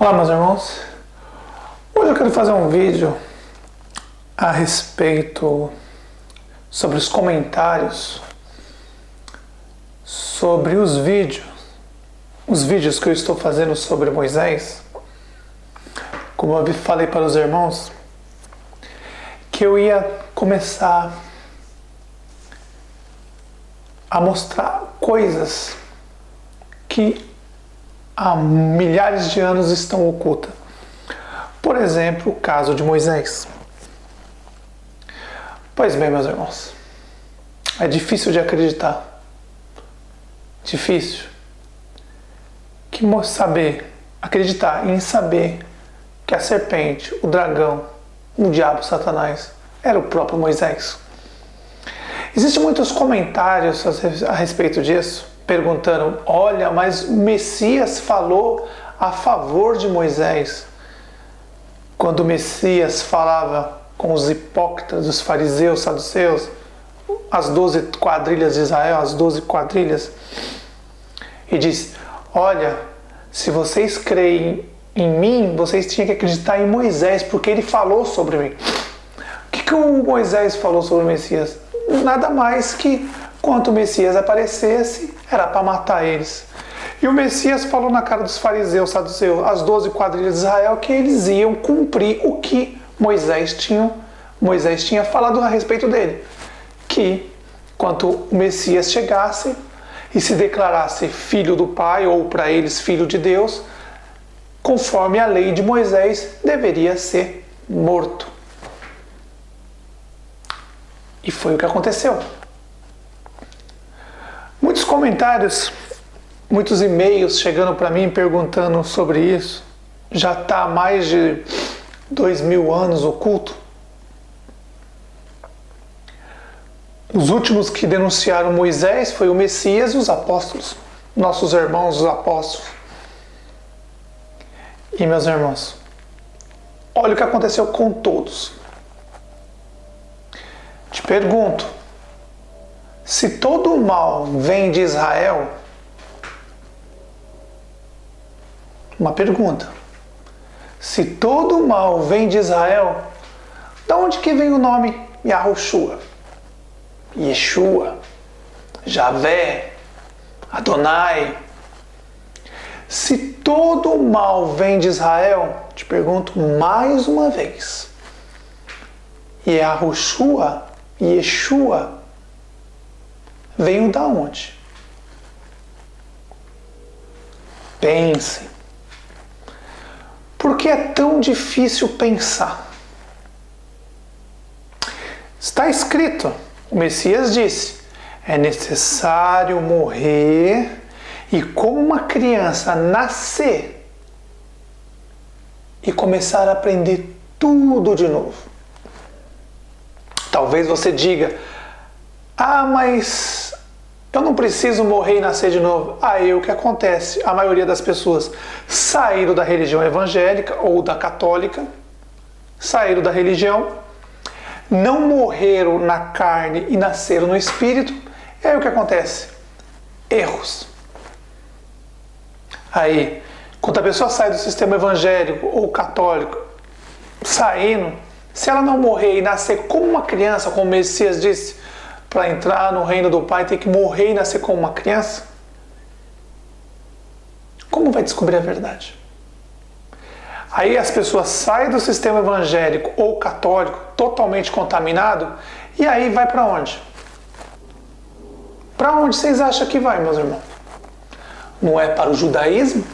Olá, meus irmãos. Hoje eu quero fazer um vídeo a respeito sobre os comentários sobre os vídeos que eu estou fazendo sobre Moisés. Como eu falei para os irmãos, que eu ia começar a mostrar coisas que há milhares de anos estão ocultas. Por exemplo, o caso de Moisés. Pois bem, meus irmãos, é difícil de acreditar. Difícil. Acreditar em saber que a serpente, o dragão, o diabo, Satanás, era o próprio Moisés. Existem muitos comentários a respeito disso, perguntando: olha, mas o Messias falou a favor de Moisés. Quando o Messias falava com os hipócritas, os fariseus, saduceus, as 12 quadrilhas de Israel, as 12 quadrilhas, e disse: olha, se vocês creem em mim, vocês tinham que acreditar em Moisés, porque ele falou sobre mim. O que o Moisés falou sobre o Messias? Nada mais que quando o Messias aparecesse, era para matar eles. E o Messias falou na cara dos fariseus, saduceus, as 12 quadrilhas de Israel, que eles iam cumprir o que Moisés tinha falado a respeito dele. Que quando o Messias chegasse e se declarasse filho do Pai, ou para eles filho de Deus, conforme a lei de Moisés, deveria ser morto. E foi o que aconteceu. Muitos comentários, muitos e-mails chegando para mim perguntando sobre isso. Já está há mais de 2000 anos oculto. Os últimos que denunciaram Moisés foi o Messias e os apóstolos, nossos irmãos, os apóstolos. E meus irmãos, olha o que aconteceu com todos. Te pergunto, se todo o mal vem de Israel, uma pergunta, se todo o mal vem de Israel, de onde que vem o nome Yahushua, Yeshua, Javé, Adonai? Se todo o mal vem de Israel, te pergunto mais uma vez, Yahushua, Yeshua, veio da onde? Pense. Por que é tão difícil pensar? Está escrito, o Messias disse: é necessário morrer e, como uma criança, nascer e começar a aprender tudo de novo. Talvez você diga: ah, mas eu não preciso morrer e nascer de novo. Aí o que acontece? A maioria das pessoas saíram da religião evangélica ou da católica, saíram da religião, não morreram na carne e nasceram no espírito. E aí o que acontece? Erros. Aí, quando a pessoa sai do sistema evangélico ou católico, saindo, se ela não morrer e nascer como uma criança, como o Messias disse, para entrar no reino do Pai tem que morrer e nascer como uma criança, como vai descobrir a verdade? Aí as pessoas saem do sistema evangélico ou católico totalmente contaminado, e aí vai para onde? Para onde vocês acham que vai, meus irmãos? Não é para o judaísmo?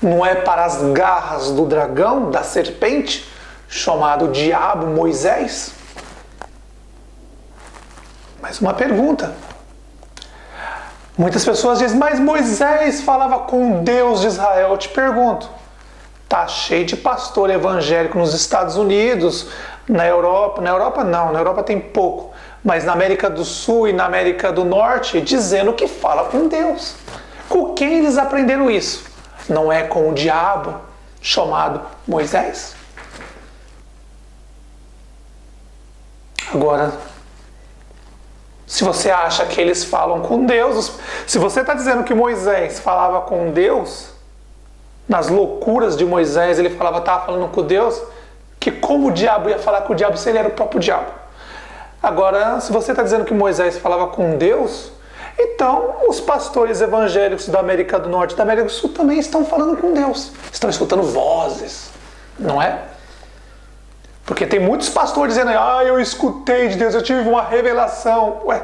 Não é para as garras do dragão, da serpente, chamado diabo Moisés? Mais uma pergunta. Muitas pessoas dizem: mas Moisés falava com Deus de Israel. Eu te pergunto, tá cheio de pastor evangélico nos Estados Unidos, na Europa não, na Europa tem pouco, mas na América do Sul e na América do Norte, dizendo que fala com Deus. Com quem eles aprenderam isso? Não é com o diabo chamado Moisés? Agora, se você acha que eles falam com Deus, se você está dizendo que Moisés falava com Deus, nas loucuras de Moisés, ele estava falando com Deus, que como o diabo ia falar com o diabo se ele era o próprio diabo? Agora, se você está dizendo que Moisés falava com Deus, então os pastores evangélicos da América do Norte e da América do Sul também estão falando com Deus. Estão escutando vozes, não é? Porque tem muitos pastores dizendo, eu escutei de Deus, eu tive uma revelação. Ué,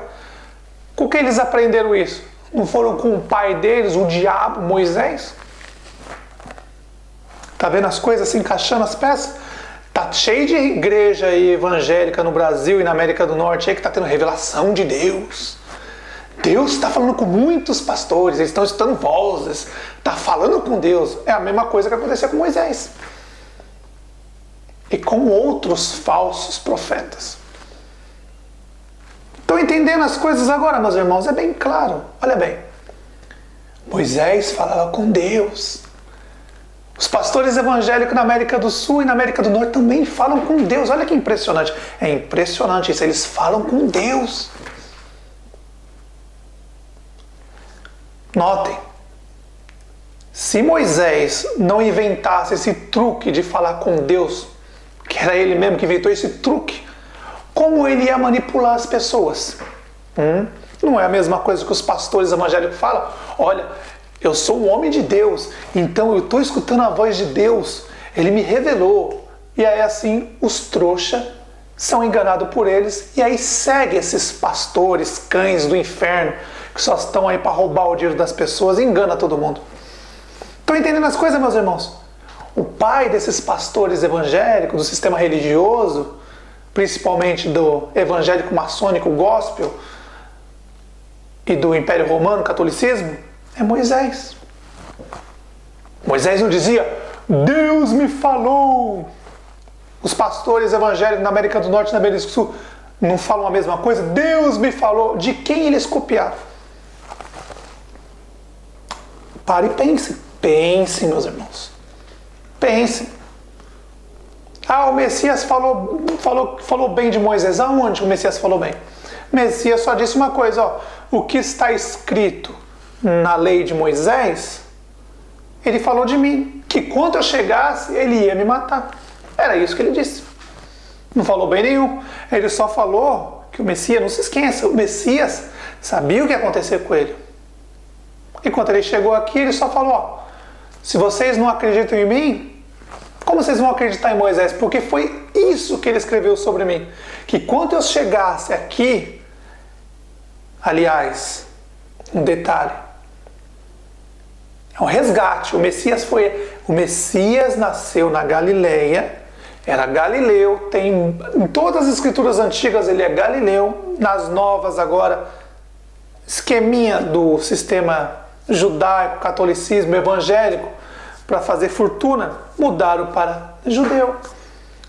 com que eles aprenderam isso? Não foram com o pai deles, o diabo, Moisés? Tá vendo as coisas se encaixando, as peças? Tá cheio de igreja aí evangélica no Brasil e na América do Norte aí que tá tendo revelação de Deus. Deus está falando com muitos pastores, eles estão escutando vozes, está falando com Deus. É a mesma coisa que aconteceu com Moisés. E com outros falsos profetas. Estão entendendo as coisas agora, meus irmãos? É bem claro. Olha bem. Moisés falava com Deus. Os pastores evangélicos na América do Sul e na América do Norte também falam com Deus. Olha que impressionante. É impressionante isso. Eles falam com Deus. Notem. Se Moisés não inventasse esse truque de falar com Deus, que era ele mesmo que inventou esse truque, como ele ia manipular as pessoas? Não é a mesma coisa que os pastores evangélicos falam? Olha, eu sou um homem de Deus, então eu estou escutando a voz de Deus, ele me revelou. E aí assim os trouxas são enganados por eles, e aí segue esses pastores, cães do inferno, que só estão aí para roubar o dinheiro das pessoas e engana todo mundo. Estão entendendo as coisas, meus irmãos? O pai desses pastores evangélicos, do sistema religioso, principalmente do evangélico maçônico gospel e do Império Romano, catolicismo, é Moisés. Moisés não dizia, Deus me falou. Os pastores evangélicos na América do Norte e na América do Sul não falam a mesma coisa. Deus me falou. De quem eles copiaram? Pare e pense. Pense, meus irmãos. Pense. O Messias falou bem de Moisés. Aonde o Messias falou bem? O Messias só disse uma coisa, o que está escrito na lei de Moisés, ele falou de mim, que quando eu chegasse, ele ia me matar. Era isso que ele disse. Não falou bem nenhum. Ele só falou que o Messias, não se esqueça, o Messias sabia o que ia acontecer com ele. E quando ele chegou aqui, ele só falou, se vocês não acreditam em mim, como vocês vão acreditar em Moisés? Porque foi isso que ele escreveu sobre mim. Que quando eu chegasse aqui, aliás, um detalhe, é um resgate. O Messias nasceu na Galileia, era galileu, tem em todas as escrituras antigas ele é galileu, nas novas agora, esqueminha do sistema judaico, catolicismo, evangélico, para fazer fortuna, mudaram para judeu.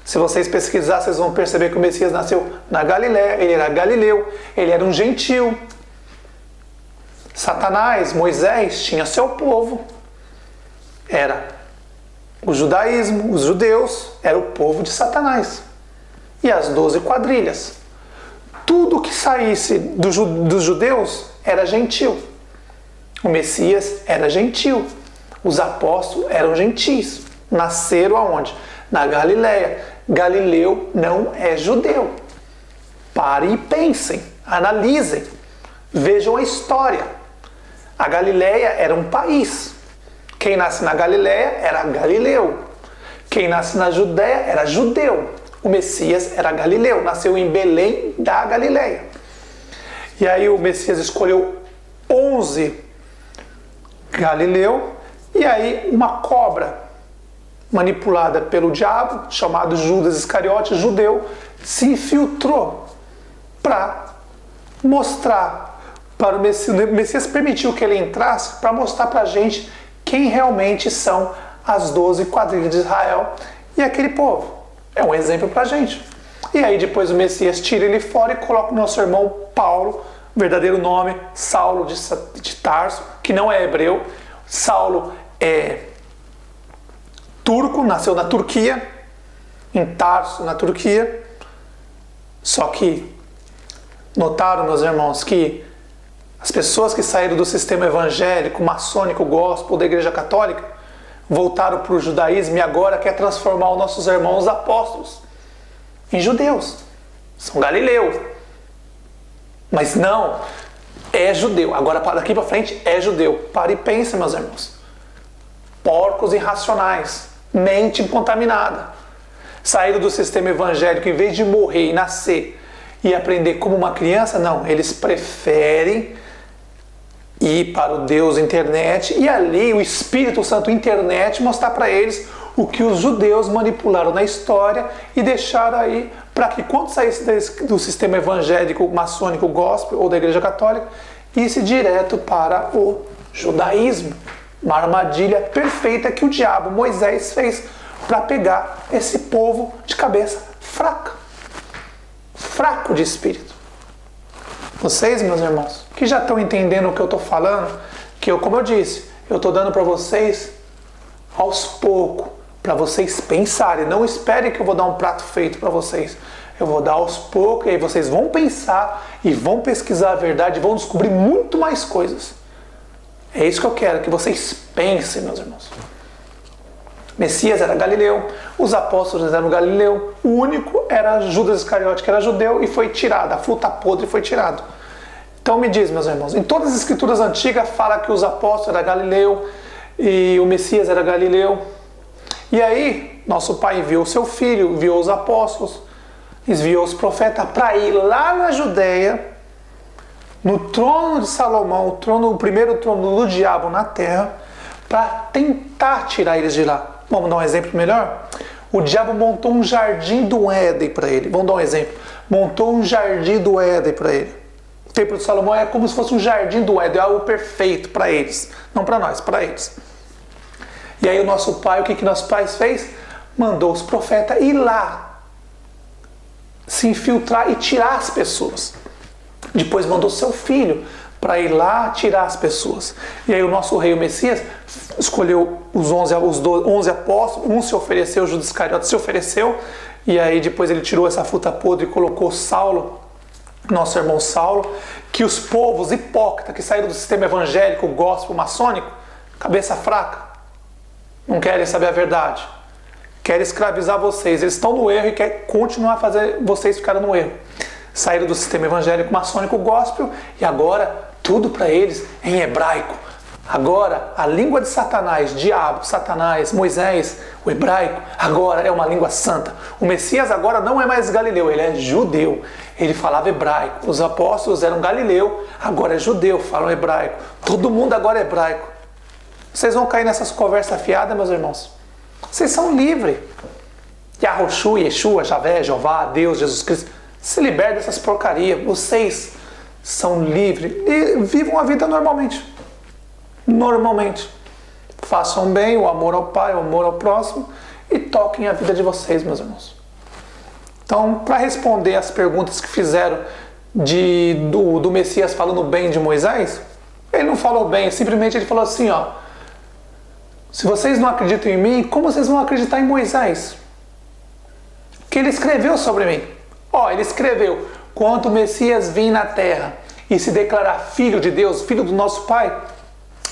Se vocês pesquisarem, vocês vão perceber que o Messias nasceu na Galileia, ele era galileu, ele era um gentil. Satanás, Moisés, tinha seu povo. Era o judaísmo, os judeus, era o povo de Satanás. E as 12 quadrilhas. Tudo que saísse dos judeus era gentil. O Messias era gentil. Os apóstolos eram gentis. Nasceram aonde? Na Galileia. Galileu não é judeu. Parem e pensem, analisem, vejam a história. A Galileia era um país. Quem nasce na Galileia era galileu. Quem nasce na Judéia era judeu. O Messias era galileu, nasceu em Belém da Galileia. E aí o Messias escolheu 11 galileu, e aí uma cobra manipulada pelo diabo, chamado Judas Iscariote, judeu, se infiltrou para mostrar para o Messias. O Messias permitiu que ele entrasse para mostrar para a gente quem realmente são as 12 quadrilhas de Israel e aquele povo. É um exemplo para a gente. E aí depois o Messias tira ele fora e coloca o nosso irmão Paulo, verdadeiro nome, Saulo de Tarso, que não é hebreu. Saulo é turco, nasceu na Turquia, em Tarso, na Turquia. Só que notaram, meus irmãos, que as pessoas que saíram do sistema evangélico, maçônico, gospel, da Igreja Católica, voltaram para o judaísmo e agora quer transformar os nossos irmãos apóstolos em judeus. São galileus. Mas não, é judeu. Agora, daqui para frente, é judeu. Pare e pense, meus irmãos. Porcos irracionais, mente contaminada. Saíram do sistema evangélico, em vez de morrer e nascer e aprender como uma criança, não. Eles preferem ir para o Deus internet e ali o Espírito Santo internet mostrar para eles o que os judeus manipularam na história e deixaram aí para que quando saísse do sistema evangélico, maçônico, gospel ou da Igreja Católica, isse direto para o judaísmo. Uma armadilha perfeita que o diabo, Moisés, fez para pegar esse povo de cabeça fraca, fraco de espírito. Vocês, meus irmãos, que já estão entendendo o que eu estou falando, que eu, como eu disse, eu estou dando para vocês aos poucos, para vocês pensarem. Não esperem que eu vou dar um prato feito para vocês. Eu vou dar aos poucos e aí vocês vão pensar e vão pesquisar a verdade e vão descobrir muito mais coisas. É isso que eu quero, que vocês pensem, meus irmãos. Messias era galileu, os apóstolos eram galileu, o único era Judas Iscariote, que era judeu, e foi tirado, a fruta podre foi tirado. Então me diz, meus irmãos, em todas as escrituras antigas fala que os apóstolos eram galileu e o Messias era galileu. E aí, nosso pai enviou seu filho, enviou os apóstolos, enviou os profetas para ir lá na Judéia, no trono de Salomão, o primeiro trono do diabo na terra, para tentar tirar eles de lá. Vamos dar um exemplo melhor? O diabo montou um jardim do Éden para ele. Vamos dar um exemplo. Montou um jardim do Éden para ele. O templo de Salomão é como se fosse um jardim do Éden, algo perfeito para eles. Não para nós, para eles. E aí o nosso pai, o que nosso pai fez? Mandou os profetas ir lá, se infiltrar e tirar as pessoas. Depois mandou seu filho para ir lá tirar as pessoas. E aí o nosso rei, o Messias, escolheu os 11 apóstolos, um se ofereceu, Judas Iscariote se ofereceu, e aí depois ele tirou essa fruta podre e colocou Saulo, nosso irmão Saulo, que os povos hipócritas que saíram do sistema evangélico, gospel, maçônico, cabeça fraca, não querem saber a verdade, querem escravizar vocês, eles estão no erro e querem continuar a fazer vocês ficarem no erro. Saíram do sistema evangélico, maçônico, gospel, e agora tudo para eles em hebraico. Agora a língua de Satanás, diabo, Satanás, Moisés, o hebraico, agora é uma língua santa. O Messias agora não é mais galileu, ele é judeu. Ele falava hebraico. Os apóstolos eram galileu, agora é judeu, falam hebraico. Todo mundo agora é hebraico. Vocês vão cair nessas conversas fiadas, meus irmãos? Vocês são livres. Yahushua, Yeshua, Javé, Jeová, Deus, Jesus Cristo. Se libertem dessas porcarias. Vocês são livres e vivam a vida normalmente. Normalmente. Façam bem, o amor ao Pai, o amor ao próximo e toquem a vida de vocês, meus irmãos. Então, para responder as perguntas que fizeram do Messias falando bem de Moisés, ele não falou bem, simplesmente ele falou assim, ó: se vocês não acreditam em mim, como vocês vão acreditar em Moisés? Que ele escreveu sobre mim. Ele escreveu: quando o Messias vir na terra e se declarar filho de Deus, filho do nosso Pai,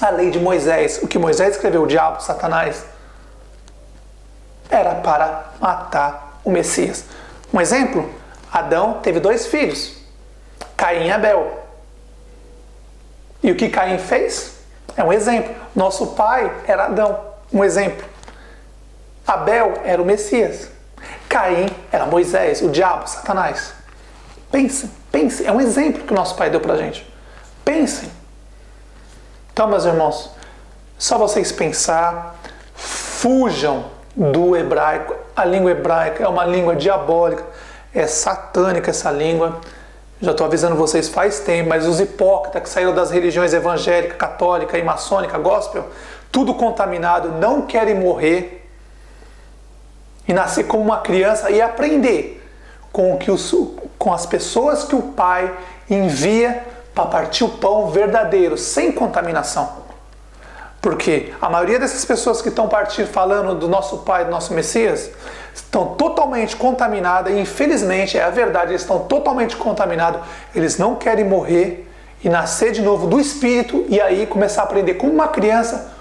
a lei de Moisés, o que Moisés escreveu, o diabo, Satanás, era para matar o Messias. Um exemplo: Adão teve 2 filhos, Caim e Abel. E o que Caim fez? É um exemplo. Nosso pai era Adão, um exemplo. Abel era o Messias. Caim era Moisés, o diabo, Satanás. Pensem, é um exemplo que o nosso pai deu pra gente. Pensem. Então, meus irmãos, só vocês pensar, fujam do hebraico. A língua hebraica é uma língua diabólica, é satânica essa língua. Já estou avisando vocês faz tempo, mas os hipócritas que saíram das religiões evangélica, católica e maçônica, gospel, tudo contaminado, não querem morrer e nascer como uma criança e aprender com as pessoas que o Pai envia para partir o pão verdadeiro, sem contaminação. Porque a maioria dessas pessoas que estão partindo falando do nosso Pai, do nosso Messias, estão totalmente contaminadas e infelizmente, é a verdade, eles estão totalmente contaminados, eles não querem morrer e nascer de novo do Espírito e aí começar a aprender como uma criança